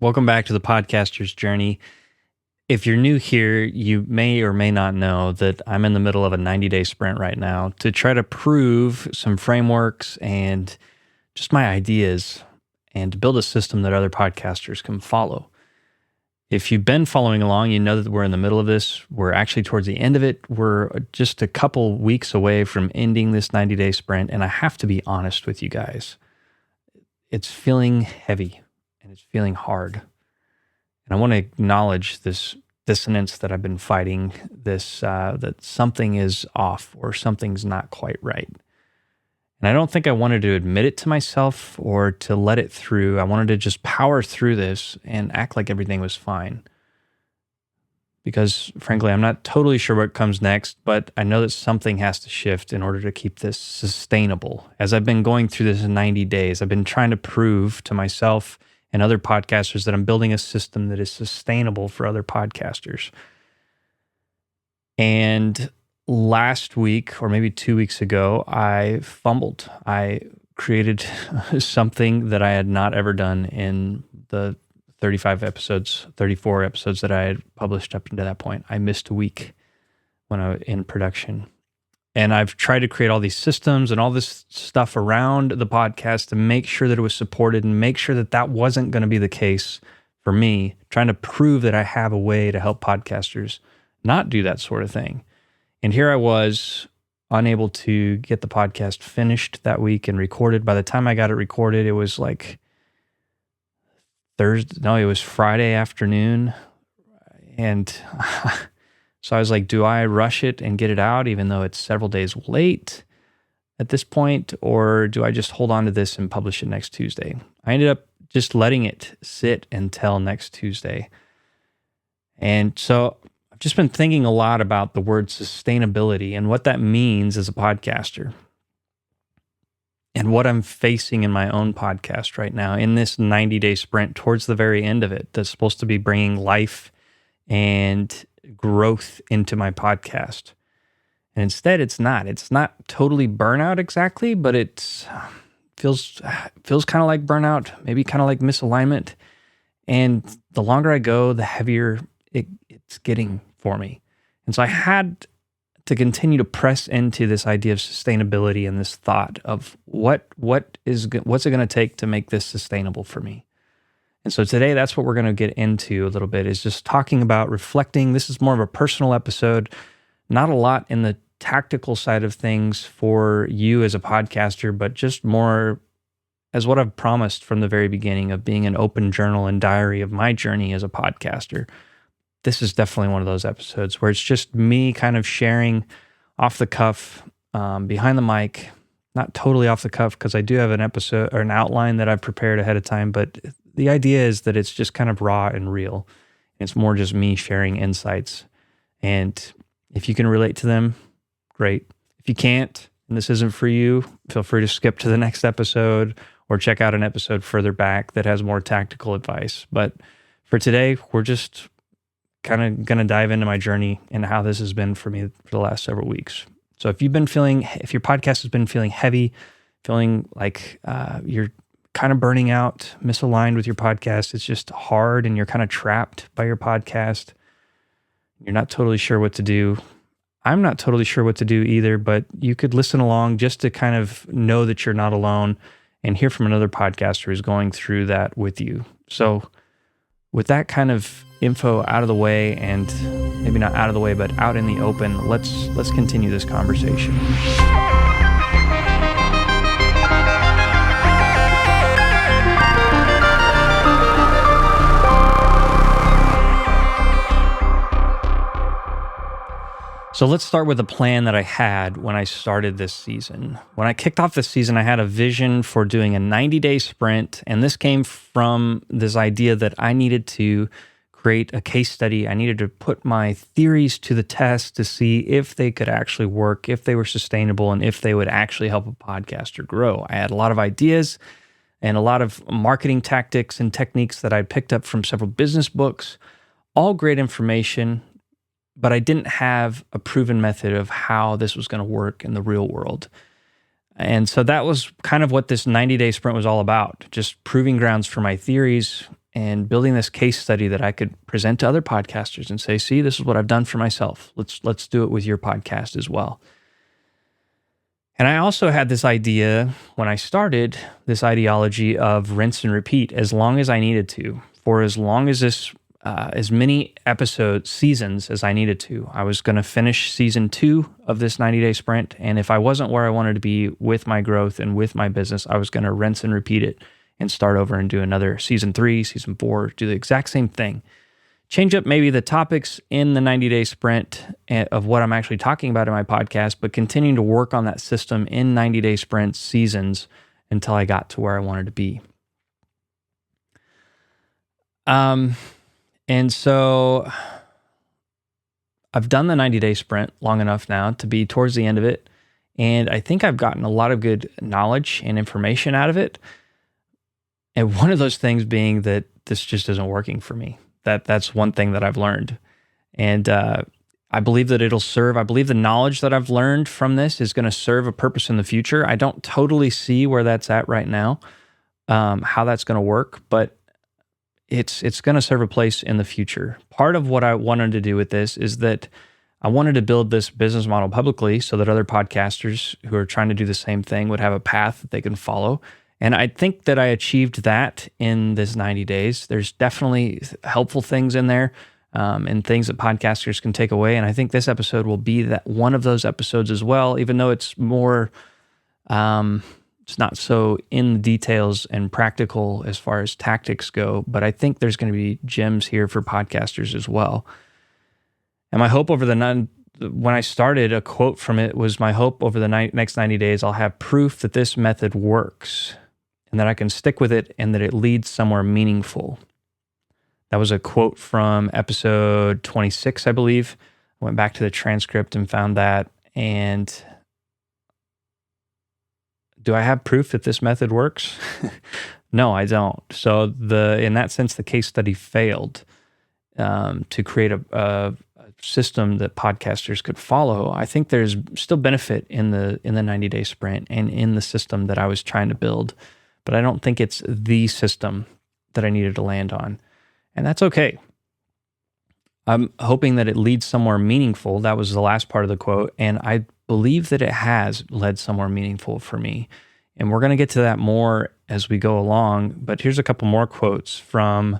Welcome back to the Podcaster's Journey. If you're new here, you may or may not know that I'm in the middle of a 90-day sprint right now to try to prove some frameworks and just my ideas and to build a system that other podcasters can follow. If you've been following along, you know that we're in the middle of this. We're actually towards the end of it. We're just a couple weeks away from ending this 90-day sprint, and I have to be honest with you guys. It's feeling heavy and it's feeling hard. And I want to acknowledge this dissonance that I've been fighting, this that something is off or something's not quite right. And I don't think I wanted to admit it to myself or to let it through. I wanted to just power through this and act like everything was fine. Because frankly, I'm not totally sure what comes next, but I know that something has to shift in order to keep this sustainable. As I've been going through this 90 days, I've been trying to prove to myself and other podcasters that I'm building a system that is sustainable for other podcasters. And last week, or maybe 2 weeks ago, I fumbled. I created something that I had not ever done in the 34 episodes that I had published up to that point. I missed a week when I was in production. And I've tried to create all these systems and all this stuff around the podcast to make sure that it was supported and make sure that that wasn't going to be the case for me, trying to prove that I have a way to help podcasters not do that sort of thing. And here I was, unable to get the podcast finished that week and recorded. By the time I got it recorded, it was like it was Friday afternoon. And so I was like, do I rush it and get it out even though it's several days late at this point, or do I just hold on to this and publish it next Tuesday? I ended up just letting it sit until next Tuesday. And so I've just been thinking a lot about the word sustainability and what that means as a podcaster and what I'm facing in my own podcast right now in this 90-day sprint towards the very end of it that's supposed to be bringing life and growth into my podcast. And instead, it's not. It's not totally burnout exactly, but it feels kind of like burnout, maybe kind of like misalignment. And the longer I go, the heavier it's getting for me. And so I had to continue to press into this idea of sustainability and this thought of what's it going to take to make this sustainable for me. And so today, that's what we're going to get into a little bit, is just talking about reflecting. This is more of a personal episode, not a lot in the tactical side of things for you as a podcaster, but just more as what I've promised from the very beginning of being an open journal and diary of my journey as a podcaster. This is definitely one of those episodes where it's just me kind of sharing off the cuff, behind the mic, not totally off the cuff because I do have an episode or an outline that I've prepared ahead of time, but the idea is that it's just kind of raw and real. It's more just me sharing insights. And if you can relate to them, great. If you can't, and this isn't for you, feel free to skip to the next episode or check out an episode further back that has more tactical advice. But for today, we're just kind of going to dive into my journey and how this has been for me for the last several weeks. So if your podcast has been feeling heavy, feeling like you're kind of burning out, misaligned with your podcast, it's just hard and you're kind of trapped by your podcast, you're not totally sure what to do. I'm not totally sure what to do either, but you could listen along just to kind of know that you're not alone and hear from another podcaster who's going through that with you. So with that kind of info out of the way, and maybe not out of the way, but out in the open, let's continue this conversation. So let's start with the plan that I had when I started this season. When I kicked off this season, I had a vision for doing a 90-day sprint, and this came from this idea that I needed to create a case study. I needed to put my theories to the test to see if they could actually work, if they were sustainable, and if they would actually help a podcaster grow. I had a lot of ideas and a lot of marketing tactics and techniques that I picked up from several business books, all great information, but I didn't have a proven method of how this was going to work in the real world. And so that was kind of what this 90-day sprint was all about, just proving grounds for my theories and building this case study that I could present to other podcasters and say, see, this is what I've done for myself. Let's do it with your podcast as well. And I also had this idea when I started, this ideology of rinse and repeat as long as I needed to, for as long as as many seasons as I needed to. I was going to finish season 2 of this 90-day sprint. And if I wasn't where I wanted to be with my growth and with my business, I was going to rinse and repeat it and start over and do another season 3, season 4, do the exact same thing. Change up maybe the topics in the 90-day sprint of what I'm actually talking about in my podcast, but continuing to work on that system in 90-day sprint seasons until I got to where I wanted to be. And so I've done the 90-day sprint long enough now to be towards the end of it, and I think I've gotten a lot of good knowledge and information out of it. And one of those things being that this just isn't working for me. That's one thing that I've learned. And I believe that it'll serve. I believe the knowledge that I've learned from this is going to serve a purpose in the future. I don't totally see where that's at right now, how that's going to work, but it's going to serve a place in the future. Part of what I wanted to do with this is that I wanted to build this business model publicly so that other podcasters who are trying to do the same thing would have a path that they can follow. And I think that I achieved that in this 90 days. There's definitely helpful things in there and things that podcasters can take away. And I think this episode will be that one of those episodes as well, even though it's more, it's not so in the details and practical as far as tactics go. But I think there's going to be gems here for podcasters as well. And my hope when I started, a quote from it was, my hope over the next 90 days, I'll have proof that this method works and that I can stick with it and that it leads somewhere meaningful. That was a quote from episode 26, I believe. I went back to the transcript and found that. And do I have proof that this method works? No, I don't. So in that sense, the case study failed to create a system that podcasters could follow. I think there's still benefit in the 90-day sprint and in the system that I was trying to build, but I don't think it's the system that I needed to land on. And that's okay. I'm hoping that it leads somewhere meaningful. That was the last part of the quote. And I believe that it has led somewhere meaningful for me. And we're going to get to that more as we go along. But here's a couple more quotes from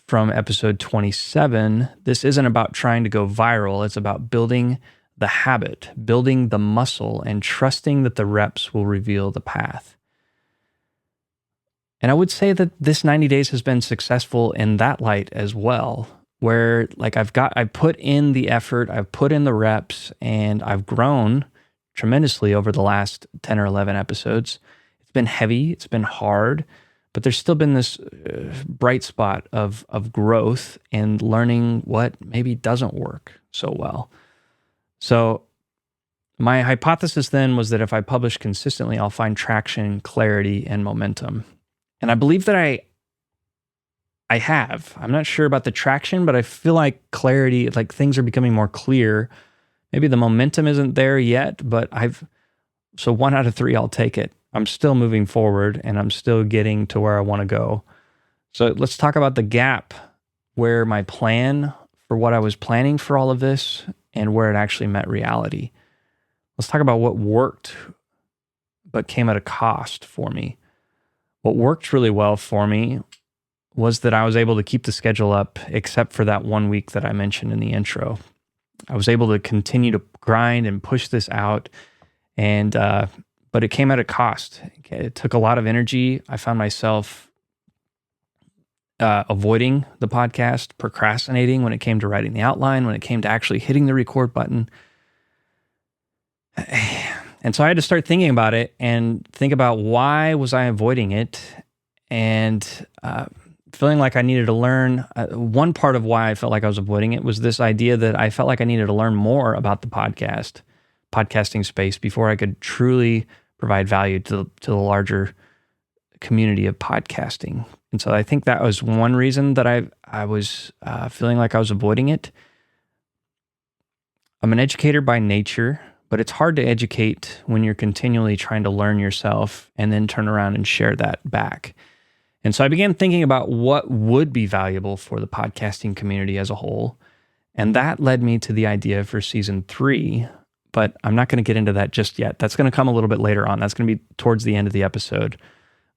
episode 27. This isn't about trying to go viral. It's about building the habit, building the muscle, and trusting that the reps will reveal the path. And I would say that this 90 days has been successful in that light as well, where like I've put in the effort, I've put in the reps, and I've grown tremendously over the last 10 or 11 episodes. It's been heavy, it's been hard, but there's still been this bright spot of growth and learning what maybe doesn't work so well. So my hypothesis then was that if I publish consistently, I'll find traction, clarity, and momentum. And I believe that I have. I'm not sure about the traction, but I feel like clarity, like things are becoming more clear. Maybe the momentum isn't there yet, but so 1 out of 3, I'll take it. I'm still moving forward and I'm still getting to where I want to go. So let's talk about the gap where my plan for what I was planning for all of this and where it actually met reality. Let's talk about what worked but came at a cost for me. What worked really well for me was that I was able to keep the schedule up except for that 1 week that I mentioned in the intro. I was able to continue to grind and push this out, but it came at a cost. It took a lot of energy. I found myself avoiding the podcast, procrastinating when it came to writing the outline, when it came to actually hitting the record button. And so I had to start thinking about it and think about why was I avoiding it, and feeling like I needed to learn. One part of why I felt like I was avoiding it was this idea that I felt like I needed to learn more about the podcasting space before I could truly provide value to the larger community of podcasting. And so I think that was one reason that I was feeling like I was avoiding it. I'm an educator by nature, but it's hard to educate when you're continually trying to learn yourself and then turn around and share that back. And so I began thinking about what would be valuable for the podcasting community as a whole. And that led me to the idea for season 3, but I'm not going to get into that just yet. That's going to come a little bit later on. That's going to be towards the end of the episode.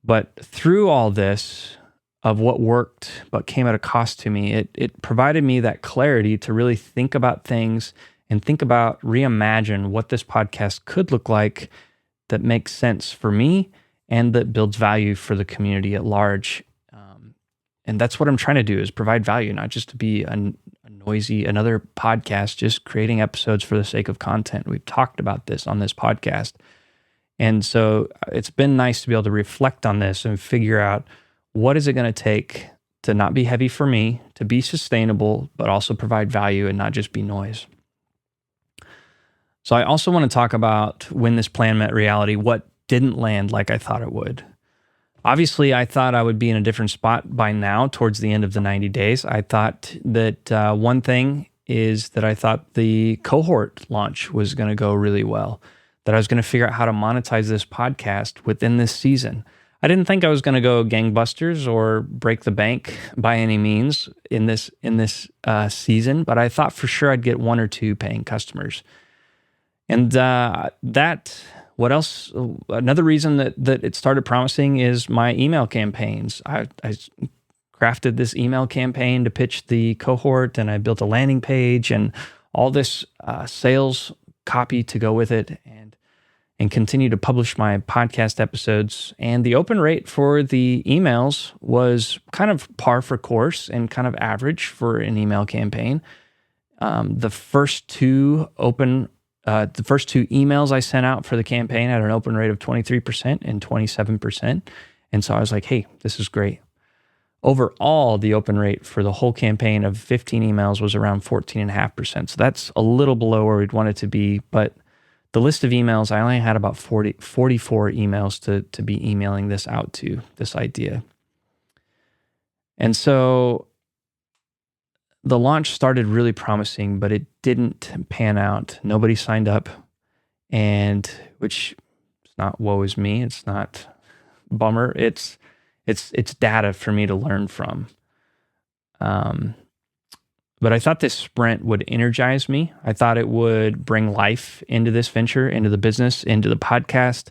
But through all this of what worked but came at a cost to me, it provided me that clarity to really think about things and think about, reimagine what this podcast could look like that makes sense for me and that builds value for the community at large. And that's what I'm trying to do, is provide value, not just to be a noisy, another podcast, just creating episodes for the sake of content. We've talked about this on this podcast. And so it's been nice to be able to reflect on this and figure out, what is it going to take to not be heavy for me, to be sustainable, but also provide value and not just be noise. So I also want to talk about when this plan met reality, what didn't land like I thought it would. Obviously, I thought I would be in a different spot by now towards the end of the 90 days. I thought that one thing is that I thought the Cohort launch was going to go really well, that I was going to figure out how to monetize this podcast within this season. I didn't think I was going to go gangbusters or break the bank by any means in this season, but I thought for sure I'd get 1 or 2 paying customers. And what else? Another reason that it started promising is my email campaigns. I crafted this email campaign to pitch the Cohort, and I built a landing page and all this sales copy to go with it, and continue to publish my podcast episodes. And the open rate for the emails was kind of par for course and kind of average for an email campaign. The first two emails I sent out for the campaign had an open rate of 23% and 27%. And so I was like, hey, this is great. Overall, the open rate for the whole campaign of 15 emails was around 14.5%. So that's a little below where we'd want it to be. But the list of emails, I only had about 44 emails to be emailing this out to, this idea. And so the launch started really promising, but it didn't pan out. Nobody signed up, and which is not woe is me. It's not bummer. It's data for me to learn from. But I thought this sprint would energize me. I thought it would bring life into this venture, into the business, into the podcast.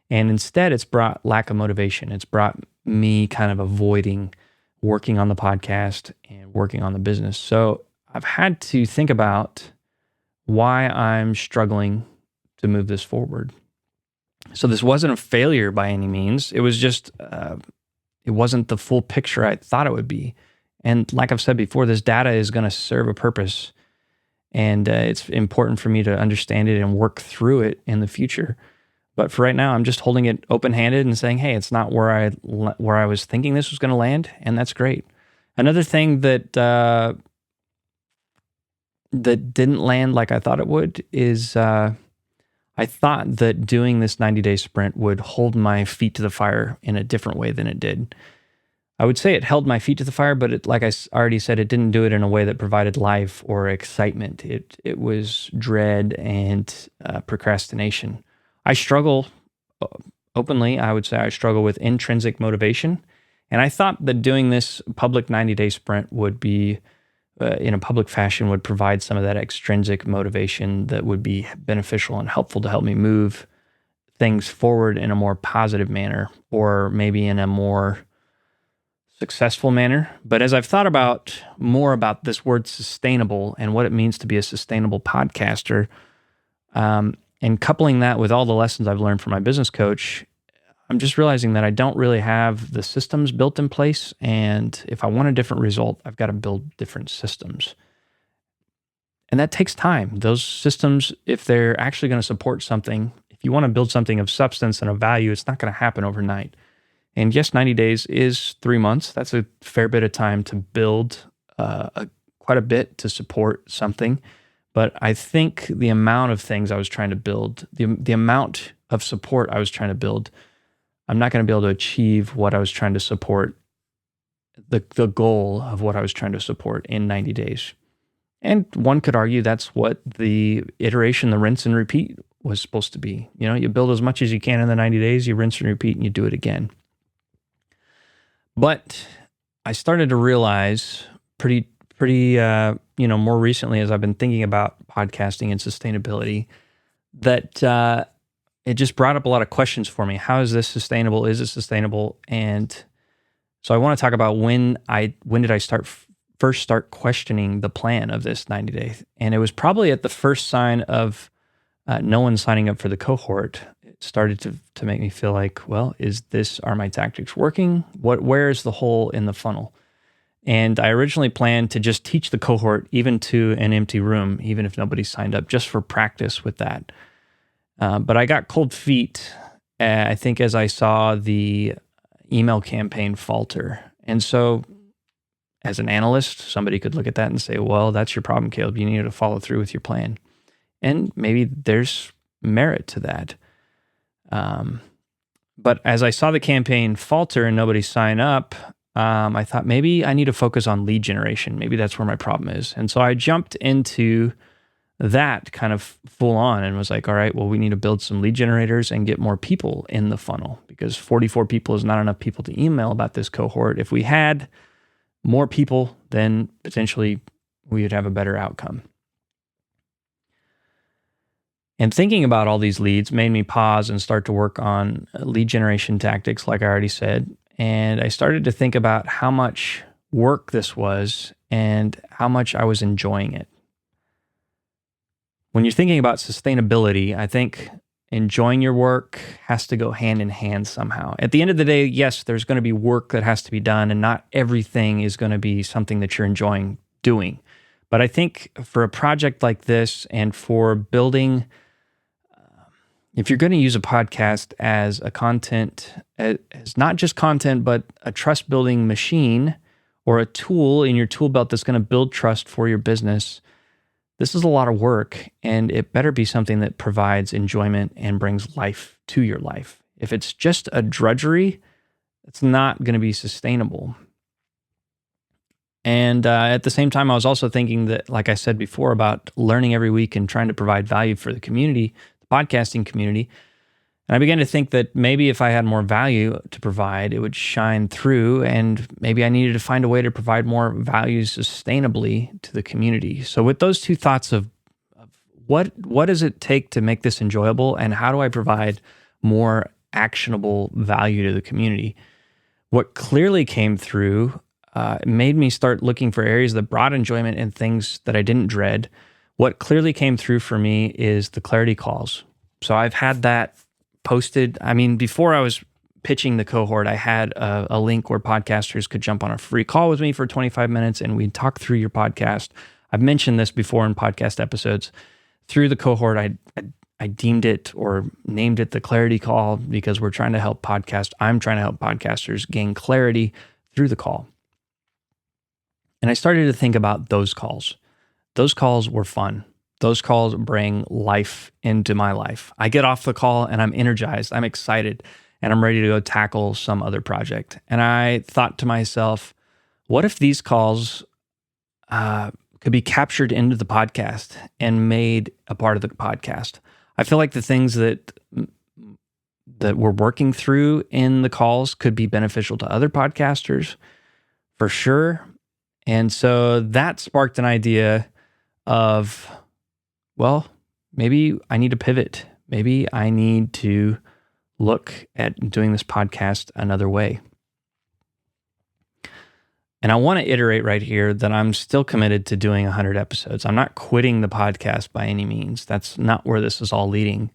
And instead, it's brought lack of motivation. It's brought me kind of avoiding working on the podcast and working on the business. So I've had to think about why I'm struggling to move this forward. So this wasn't a failure by any means. It was just, it wasn't the full picture I thought it would be. And like I've said before, this data is going to serve a purpose. And it's important for me to understand it and work through it in the future. But for right now, I'm just holding it open-handed and saying, hey, it's not where I was thinking this was going to land, and that's great. Another thing that didn't land like I thought it would is I thought that doing this 90-day sprint would hold my feet to the fire in a different way than it did. I would say it held my feet to the fire, but like I already said, it didn't do it in a way that provided life or excitement. It was dread and procrastination. I struggle, openly, I would say I struggle with intrinsic motivation. And I thought that doing this public 90-day sprint would be, in a public fashion, would provide some of that extrinsic motivation that would be beneficial and helpful to help me move things forward in a more positive manner, or maybe in a more successful manner. But as I've thought more about this word sustainable and what it means to be a sustainable podcaster, and coupling that with all the lessons I've learned from my business coach, I'm just realizing that I don't really have the systems built in place. And if I want a different result, I've got to build different systems. And that takes time. Those systems, if they're actually going to support something, if you want to build something of substance and of value, it's not going to happen overnight. And yes, 90 days is 3 months. That's a fair bit of time to build quite a bit to support something. But I think the amount of things I was trying to build, the amount of support I was trying to build, I'm not going to be able to achieve what I was trying to support, the goal of what I was trying to support in 90 days. And one could argue that's what the iteration, the rinse and repeat was supposed to be. You build as much as you can in the 90 days, you rinse and repeat, and you do it again. But I started to realize pretty, more recently as I've been thinking about podcasting and sustainability, that it just brought up a lot of questions for me. How is this sustainable? Is it sustainable? And so I want to talk about when did I first start questioning the plan of this 90 days. And it was probably at the first sign of no one signing up for the cohort. It started to make me feel like, well, are my tactics working? Where is the hole in the funnel? And I originally planned to just teach the cohort even to an empty room, even if nobody signed up, just for practice with that. But I got cold feet, I think, as I saw the email campaign falter. And so as an analyst, somebody could look at that and say, well, that's your problem, Caleb. You need to follow through with your plan. And maybe there's merit to that. But as I saw the campaign falter and nobody sign up, I thought maybe I need to focus on lead generation. Maybe that's where my problem is. And so I jumped into that kind of full on and was like, all right, well, we need to build some lead generators and get more people in the funnel, because 44 people is not enough people to email about this cohort. If we had more people, then potentially we would have a better outcome. And thinking about all these leads made me pause and start to work on lead generation tactics, like I already said. And I started to think about how much work this was and how much I was enjoying it. When you're thinking about sustainability, I think enjoying your work has to go hand in hand somehow. At the end of the day, yes, there's going to be work that has to be done, and not everything is going to be something that you're enjoying doing. But I think for a project like this, and for building, if you're going to use a podcast as a content, as not just content, but a trust building machine or a tool in your tool belt that's going to build trust for your business, this is a lot of work, and it better be something that provides enjoyment and brings life to your life. If it's just a drudgery, it's not going to be sustainable. And at the same time, I was also thinking that, like I said before, about learning every week and trying to provide value for the community, the podcasting community. And I began to think that maybe if I had more value to provide, it would shine through, and maybe I needed to find a way to provide more value sustainably to the community. So with those two thoughts of what does it take to make this enjoyable, and how do I provide more actionable value to the community, what clearly came through made me start looking for areas that brought enjoyment and things that I didn't dread. What clearly came through for me is the clarity calls. So I've had that posted. I mean, before I was pitching the cohort, I had a link where podcasters could jump on a free call with me for 25 minutes and we'd talk through your podcast. I've mentioned this before in podcast episodes. Through the cohort, I deemed it or named it the clarity call, because I'm trying to help podcasters gain clarity through the call. And I started to think about those calls. Those calls were fun. Those calls bring life into my life. I get off the call and I'm energized, I'm excited, and I'm ready to go tackle some other project. And I thought to myself, what if these calls could be captured into the podcast and made a part of the podcast? I feel like the things that we're working through in the calls could be beneficial to other podcasters, for sure. And so that sparked an idea of, well, maybe I need to pivot. Maybe I need to look at doing this podcast another way. And I want to iterate right here that I'm still committed to doing 100 episodes. I'm not quitting the podcast by any means. That's not where this is all leading.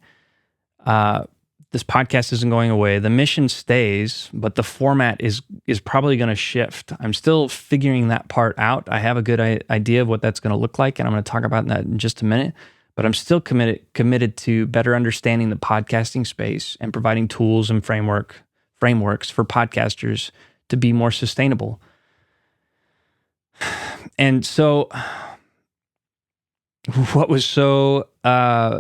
This podcast isn't going away. The mission stays, but the format is probably going to shift. I'm still figuring that part out. I have a good idea of what that's going to look like, and I'm going to talk about that in just a minute. But I'm still committed to better understanding the podcasting space and providing tools and frameworks for podcasters to be more sustainable. And so what was so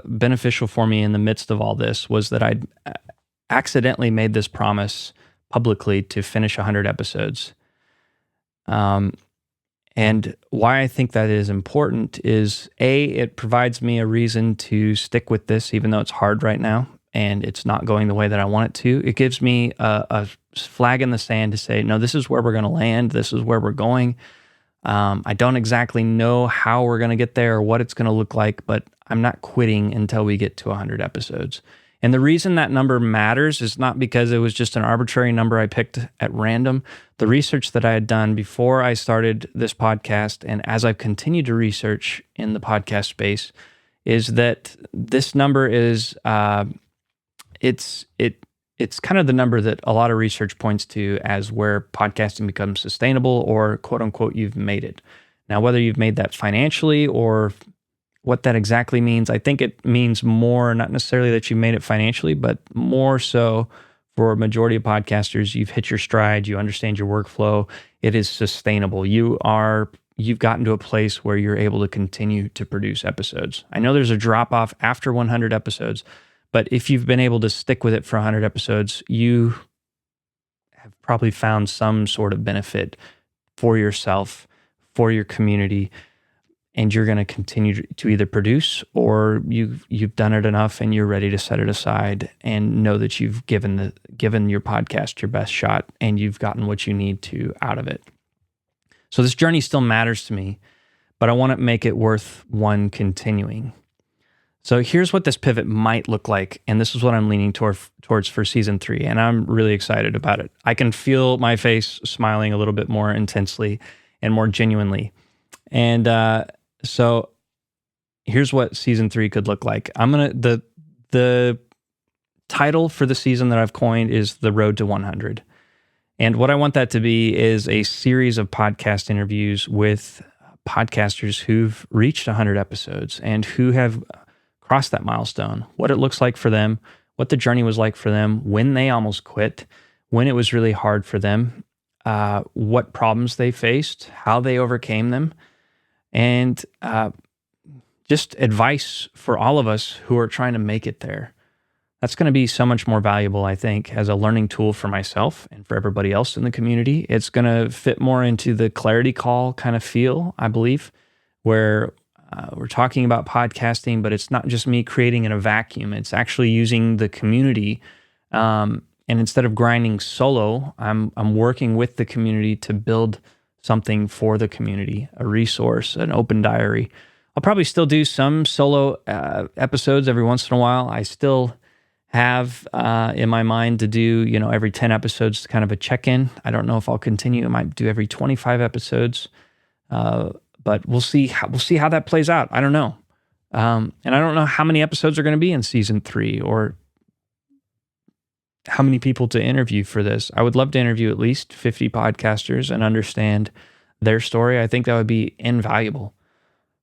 beneficial for me in the midst of all this was that I'd accidentally made this promise publicly to finish 100 episodes. And why I think that is important is it provides me a reason to stick with this, even though it's hard right now and it's not going the way that I want it to. It gives me a flag in the sand to say, no, this is where we're going to land. This is where we're going. I don't exactly know how we're going to get there or what it's going to look like, but I'm not quitting until we get to 100 episodes. And the reason that number matters is not because it was just an arbitrary number I picked at random. The research that I had done before I started this podcast, and as I've continued to research in the podcast space, is that this number is it's kind of the number that a lot of research points to as where podcasting becomes sustainable, or quote unquote, you've made it. Now, whether you've made that financially or what that exactly means, I think it means more, not necessarily that you made it financially, but more so for a majority of podcasters, you've hit your stride, you understand your workflow, it is sustainable. You've gotten to a place where you're able to continue to produce episodes. I know there's a drop off after 100 episodes, but if you've been able to stick with it for 100 episodes, you have probably found some sort of benefit for yourself, for your community, and you're going to continue to either produce, or you've done it enough and you're ready to set it aside and know that you've given your podcast your best shot and you've gotten what you need to out of it. So this journey still matters to me, but I want to make it worth one continuing. So here's what this pivot might look like, and this is what I'm leaning towards for season 3, and I'm really excited about it. I can feel my face smiling a little bit more intensely and more genuinely. And so here's what season 3 could look like. The title for the season that I've coined is The Road to 100. And what I want that to be is a series of podcast interviews with podcasters who've reached 100 episodes and who have crossed that milestone, what it looks like for them, what the journey was like for them, when they almost quit, when it was really hard for them, what problems they faced, how they overcame them, and just advice for all of us who are trying to make it there. That's going to be so much more valuable, I think, as a learning tool for myself and for everybody else in the community. It's going to fit more into the clarity call kind of feel, I believe, where we're talking about podcasting, but it's not just me creating in a vacuum. It's actually using the community. And instead of grinding solo, I'm working with the community to build something for the community, a resource, an open diary. I'll probably still do some solo episodes every once in a while. I still have in my mind to do, every 10 episodes, kind of a check-in. I don't know if I'll continue. I might do every 25 episodes. But we'll see how that plays out. I don't know. And I don't know how many episodes are going to be in season 3 or how many people to interview for this. I would love to interview at least 50 podcasters and understand their story. I think that would be invaluable,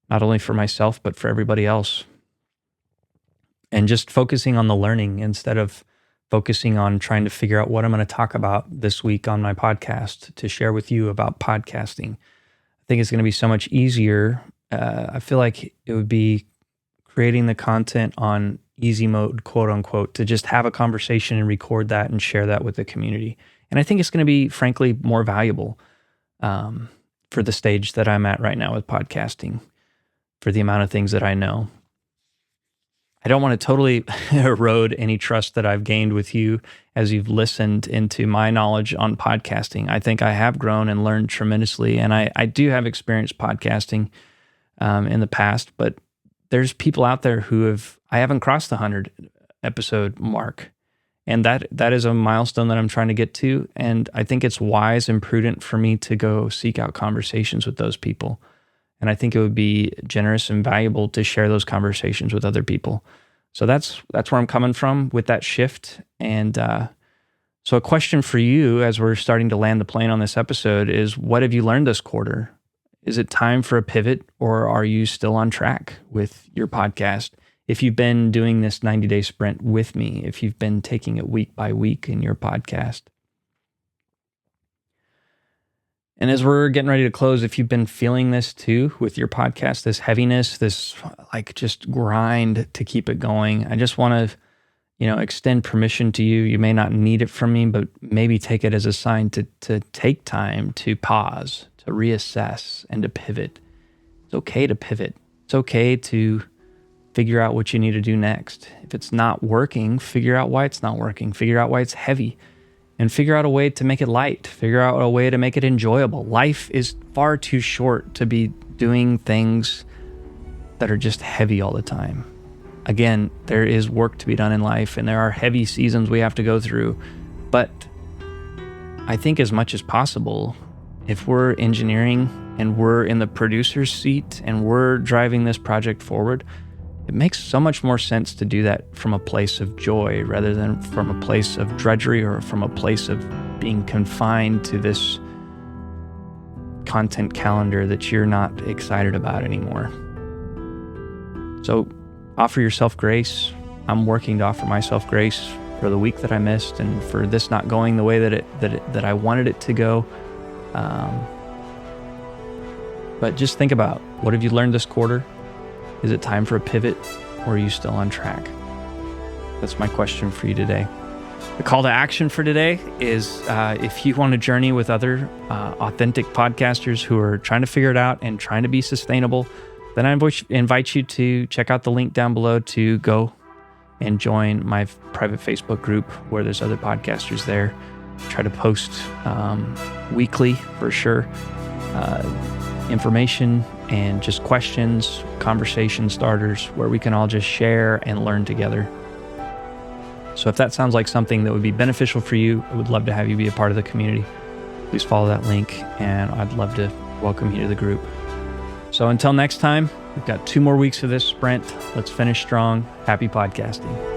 not only for myself, but for everybody else. And just focusing on the learning instead of focusing on trying to figure out what I'm going to talk about this week on my podcast to share with you about podcasting. I think it's going to be so much easier. I feel like it would be creating the content on easy mode, quote unquote, to just have a conversation and record that and share that with the community. And I think it's going to be, frankly, more valuable for the stage that I'm at right now with podcasting, for the amount of things that I know. I don't want to totally erode any trust that I've gained with you as you've listened into my knowledge on podcasting. I think I have grown and learned tremendously, and I do have experience podcasting in the past, but there's people out there I haven't crossed the 100 episode mark, and that is a milestone that I'm trying to get to, and I think it's wise and prudent for me to go seek out conversations with those people. And I think it would be generous and valuable to share those conversations with other people. So that's where I'm coming from with that shift. And so a question for you as we're starting to land the plane on this episode is, what have you learned this quarter? Is it time for a pivot, or are you still on track with your podcast? If you've been doing this 90-day sprint with me, if you've been taking it week by week in your podcast. And as we're getting ready to close, if you've been feeling this too with your podcast, this heaviness, this just grind to keep it going, I just want to extend permission to you. You may not need it from me, but maybe take it as a sign to take time to pause, to reassess, and to pivot. It's okay to pivot. It's okay to figure out what you need to do next. If it's not working, figure out why it's not working. Figure out why it's heavy. And figure out a way to make it light. Figure out a way to make it enjoyable. Life is far too short to be doing things that are just heavy all the time. Again, there is work to be done in life, and there are heavy seasons we have to go through. But I think as much as possible, if we're engineering and we're in the producer's seat and we're driving this project forward, it makes so much more sense to do that from a place of joy rather than from a place of drudgery or from a place of being confined to this content calendar that you're not excited about anymore. So offer yourself grace. I'm working to offer myself grace for the week that I missed and for this not going the way that I wanted it to go. But just think about, what have you learned this quarter? Is it time for a pivot, or are you still on track? That's my question for you today. The call to action for today is if you want to journey with other authentic podcasters who are trying to figure it out and trying to be sustainable, then I invite you to check out the link down below to go and join my private Facebook group where there's other podcasters there. Try to post weekly for sure. Information and just questions, conversation starters where we can all just share and learn together. So if that sounds like something that would be beneficial for you, I would love to have you be a part of the community. Please follow that link, and I'd love to welcome you to the group. So until next time, we've got 2 more weeks of this sprint. Let's finish strong. Happy podcasting.